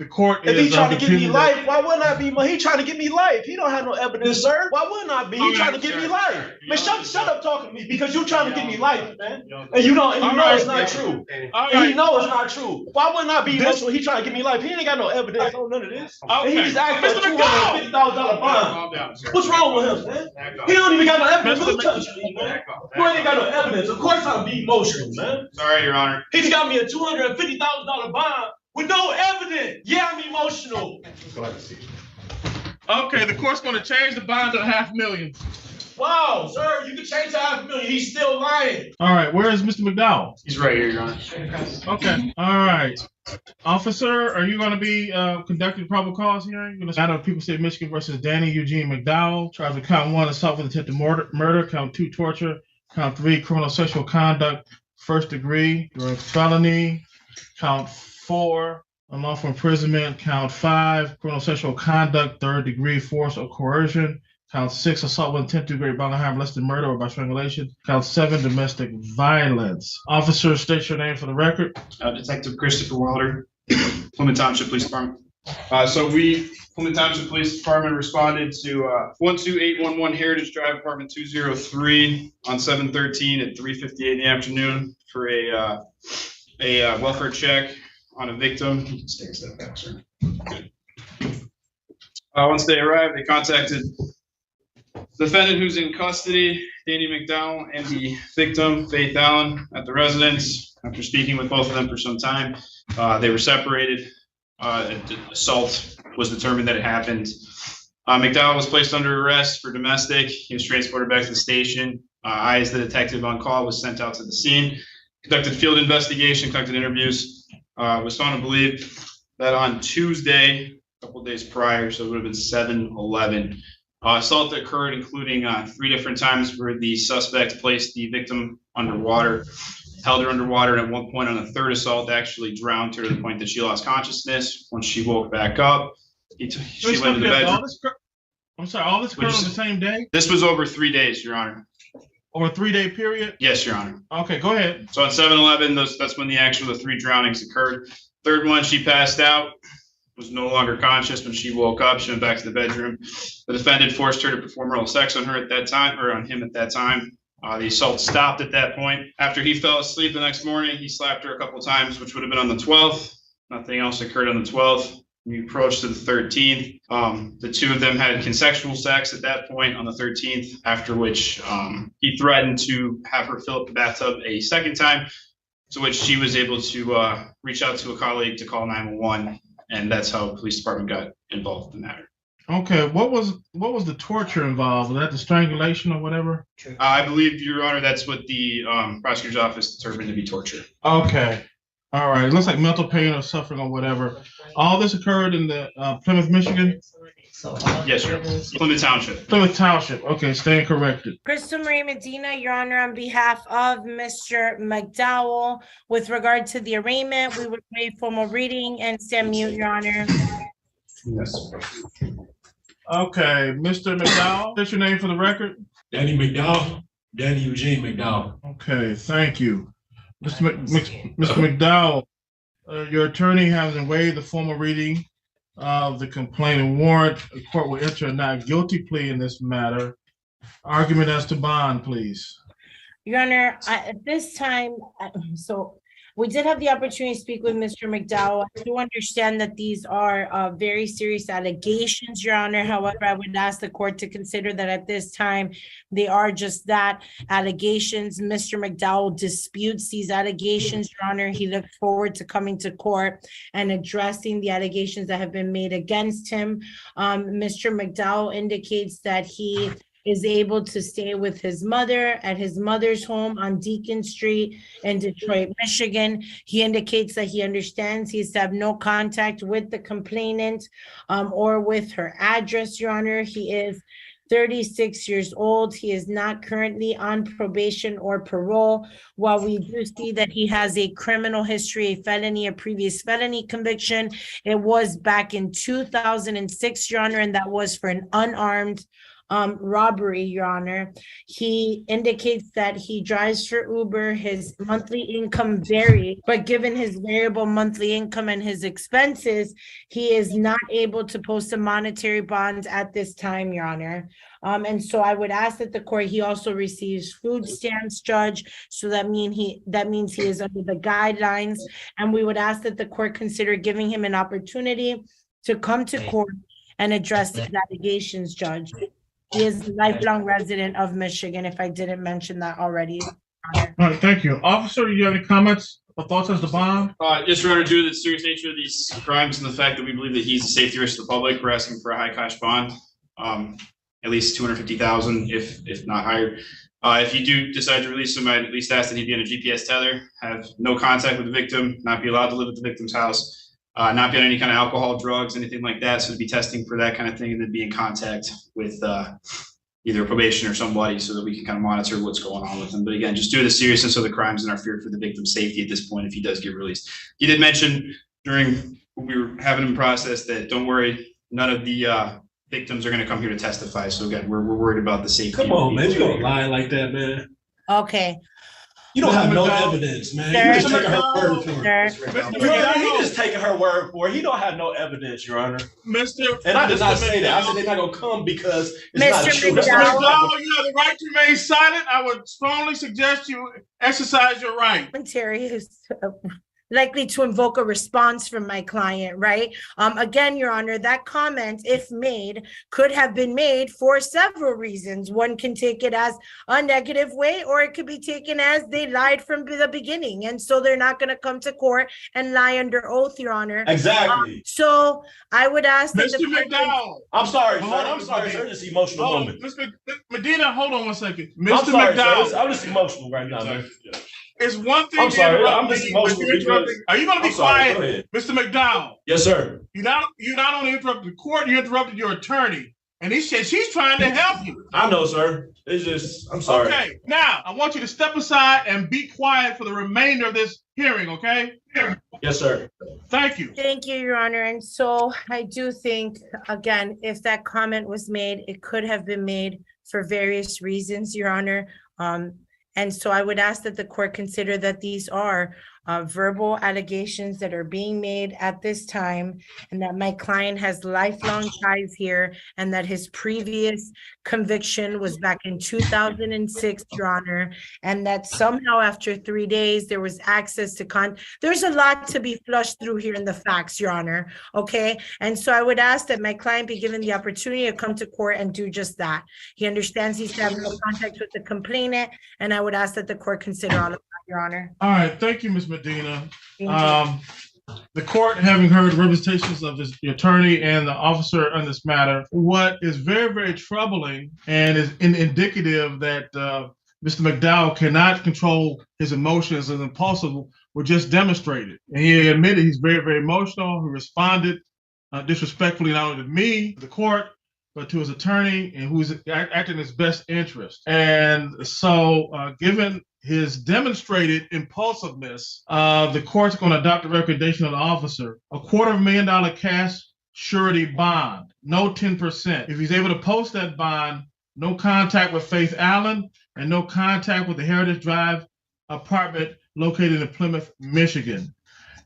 The court if is he trying to give me life, why wouldn't I be? He trying to give me life. He don't have no evidence, sir. Why wouldn't I be? He trying to give me life. Man, shut up talking to me because you trying to give me life, man. And you know it's not true. And he know it's not true. Why wouldn't I be emotional? He trying to give me life. He ain't got no evidence on none of this. And he's asking for a $250,000 bond. What's wrong with him, man? He don't even got no evidence. Who touched me, man? You ain't got no evidence. Of course I'll be emotional, man. Sorry, Your Honor. He's got me a $250,000 bond with no evidence. Yeah, I'm emotional. Okay, the court's going to change the bond to $500,000. Wow, sir, you can change to $500,000. He's still lying. All right, where is Mr. McDowell? He's right here, Your Honor. Okay, all right. Officer, are you going to be conducting probable cause hearing? You're going to matter of People State of Michigan versus Danny Eugene McDowell. Charged with count 1, assault with attempted murder, count 2, torture, count 3, criminal sexual conduct, first degree, during felony, count 4, unlawful imprisonment, count 5, criminal sexual conduct, third degree force or coercion, count 6, assault with intent to great bodily harm less than murder or by strangulation, count 7, domestic violence. Officer, state your name for the record. Detective Christopher Wilder, Plymouth Township Police Department. Plymouth Township Police Department responded to 12811 Heritage Drive, apartment 203 on 7/13 at 3:58 in the afternoon for a welfare check on a victim. You can stay a step back, sir. Good. Once they arrived, they contacted the defendant who's in custody, Danny McDowell, and the victim, Faith Allen, at the residence. After speaking with both of them for some time, they were separated. Assault was determined that it happened. McDowell was placed under arrest for domestic. He was transported back to the station. I, as the detective on call, was sent out to the scene, conducted field investigation, conducted interviews. Was found to believe that on Tuesday, a couple of days prior, so it would have been 7/11, assault occurred, including 3 different times where the suspect placed the victim underwater, held her underwater, and at one point on the 3rd assault actually drowned her to the point that she lost consciousness. Once she woke back up, she went to the bedroom. I'm sorry, all this occurred on the same day? This was over 3 days, Your Honor. Over a 3-day period? Yes, Your Honor. Okay, go ahead. So on 7/11, that's when the 3 drownings occurred. Third one, she passed out, was no longer conscious. When she woke up, she went back to the bedroom. The defendant forced her to perform oral sex on her at that time, or on him at that time. The assault stopped at that point. After he fell asleep the next morning, he slapped her a couple of times, which would have been on the 12th. Nothing else occurred on the 12th. We approached to the 13th. The 2 of them had consensual sex at that point on the 13th, after which he threatened to have her fill up the bathtub a second time, to which she was able to reach out to a colleague to call 911, and that's how the police department got involved in the matter. Okay, what was the torture involved? Was that the strangulation or whatever? I believe, Your Honor, that's what the prosecutor's office determined to be torture. Okay. All right. It looks like mental pain or suffering or whatever. All this occurred in the Plymouth, Michigan? Yes, sir. Plymouth Township. Plymouth Township. Okay, stand corrected. Crystal Marie Medina, Your Honor, on behalf of Mr. McDowell, with regard to the arraignment, we would waive formal reading and stand mute, Your Honor. Yes. Okay, Mr. McDowell, what's your name for the record? Danny McDowell, Danny Eugene McDowell. Okay, thank you. Mr. McDowell, your attorney has waived the formal reading of the complaint and warrant. The court will enter a not guilty plea in this matter. Argument as to bond, please. Your Honor, at this time, we did have the opportunity to speak with Mr. McDowell. I do understand that these are very serious allegations, Your Honor. However, I would ask the court to consider that at this time, they are just that, allegations. Mr. McDowell disputes these allegations, Your Honor. He looks forward to coming to court and addressing the allegations that have been made against him. Mr. McDowell indicates that he is able to stay with his mother at his mother's home on Deacon Street in Detroit, Michigan. He indicates that he understands he is to have no contact with the complainant or with her address, Your Honor. He is 36 years old. He is not currently on probation or parole. While we do see that he has a criminal history, a felony, a previous felony conviction, it was back in 2006, Your Honor, and that was for an unarmed robbery, Your Honor. He indicates that he drives for Uber. His monthly income varies, but given his variable monthly income and his expenses, he is not able to post a monetary bond at this time, Your Honor. And so I would ask that the court, he also receives food stamps, Judge. So that means he is under the guidelines. And we would ask that the court consider giving him an opportunity to come to court and address these allegations, Judge. He is a lifelong resident of Michigan, if I didn't mention that already. All right, thank you. Officer, do you have any comments or thoughts as to bond? Yes, Your Honor, due to the serious nature of these crimes and the fact that we believe that he's a safety risk to the public, we're asking for a high cash bond, at least $250,000, if not higher. If you do decide to release him, I'd at least ask that he be on a GPS tether, have no contact with the victim, not be allowed to live at the victim's house, not be on any kind of alcohol, drugs, anything like that. So to be testing for that kind of thing and then be in contact with either probation or somebody so that we can kind of monitor what's going on with him. But again, just due to the seriousness of the crimes and our fear for the victim's safety at this point, if he does get released. You did mention during when we were having him process that don't worry, none of the victims are going to come here to testify. So again, we're worried about the safety. Come on, man. You don't lie like that, man. Okay. You don't have no evidence, man. Sir, You're just taking her word for it. He just taking her word for it. He don't have no evidence, Your Honor. And I did not say that. I said they're not gonna come because it's not Mr. true. McDowell, you have the right to remain silent. I would strongly suggest you exercise your right. Commentary is likely to invoke a response from my client, right? Again, Your Honor, that comment, if made, could have been made for several reasons. One can take it as a negative way, or it could be taken as they lied from the beginning. And so they're not going to come to court and lie under oath, Your Honor. Exactly. So I would ask that Mr. McDowell. I'm sorry, sir. I'm sorry, sir. This emotional moment. Mr. Medina, hold on one second. I'm Mr. sorry, McDowell. sir. I'm just emotional right now, man. It's one thing. I'm sorry. I'm just emotional. Are you going to be quiet, Mr. McDowell? Yes, sir. You not only interrupted the court, you interrupted your attorney, and he said she's trying to help you. I know, sir. It's just, I'm sorry. Okay, now I want you to step aside and be quiet for the remainder of this hearing. Okay? Yes, sir. Thank you. Thank you, Your Honor. And so I do think, again, if that comment was made, it could have been made for various reasons, Your Honor. And so I would ask that the court consider that these are verbal allegations that are being made at this time, and that my client has lifelong ties here, and that his previous conviction was back in 2006, Your Honor, and that somehow after 3 days there was access to there's a lot to be flushed through here in the facts, Your Honor. Okay, and so I would ask that my client be given the opportunity to come to court and do just that. He understands he's having no contact with the complainant, and I would ask that the court consider all of that, Your Honor. All right, thank you, Ms. Medina. The court, having heard representations of the attorney and the officer on this matter, what is very, very troubling and is indicative that Mr. McDowell cannot control his emotions and impulsive were just demonstrated. And he admitted he's very, very emotional. He responded disrespectfully not only to me, the court, but to his attorney, and who's acting in his best interest. And so given his demonstrated impulsiveness, the court's going to adopt a recommendation of the officer, a $250,000 cash surety bond, no 10%. If he's able to post that bond, no contact with Faith Allen and no contact with the Heritage Drive apartment located in Plymouth, Michigan.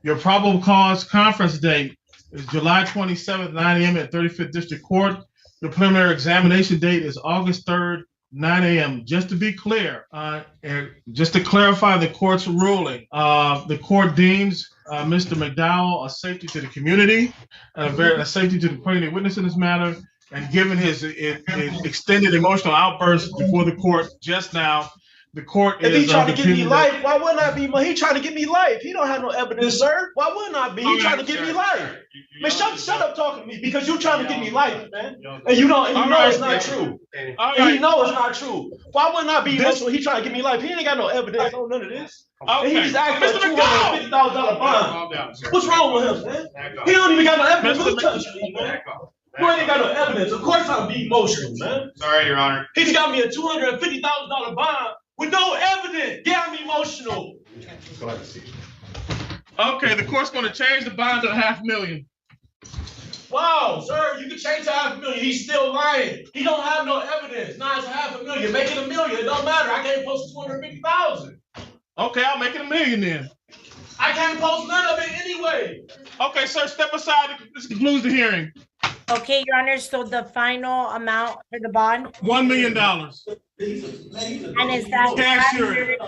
Your probable cause conference date is July 27th, 9 a.m. at 35th District Court. The preliminary examination date is August 3rd, 9 a.m. Just to be clear, and just to clarify the court's ruling, the court deems Mr. McDowell a safety to the community, a safety to the community witness in this matter, and given his extended emotional outburst before the court just now, the court if is. He trying to give me life, why wouldn't I be? He trying to give me life. He don't have no evidence, sir. Why wouldn't I be? He trying to give me life. Man, shut up talking to me because you trying to give me life, man. And you know it's not true. And he know it's not true. Why wouldn't I be emotional? He trying to give me life. He ain't got no evidence on none of this. And he's asking for a $250,000 bond. What's wrong with him, man? He don't even got no evidence. Who touched me, man? You ain't got no evidence. Of course I'm be emotional, man. Sorry, Your Honor. He's got me a $250,000 bond with no evidence. Yeah, I'm emotional. Okay, the court's going to change the bond to $500,000. Wow, sir, you can change to $500,000. He's still lying. He don't have no evidence. Now it's $500,000. Make it $1 million. It don't matter. I can't post 250,000. Okay, I'll make it $1 million then. I can't post none of it anyway. Okay, sir, step aside. This concludes the hearing. Okay, Your Honor, so the final amount for the bond, $1 million. and is that Cash accurate?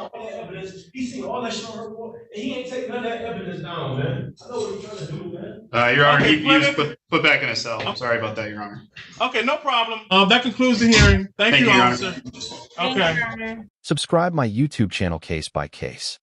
He seen all that shit on her board, and he ain't taking none of that evidence down, man. I know what he's trying to do, man. Your Honor, Okay, he was put back in a cell. I'm sorry about that, Your Honor. Okay, no problem. That concludes the hearing. Thank you, Your officer. Honor. Thank you, Okay. Your Honor. Subscribe my YouTube channel Case by Case.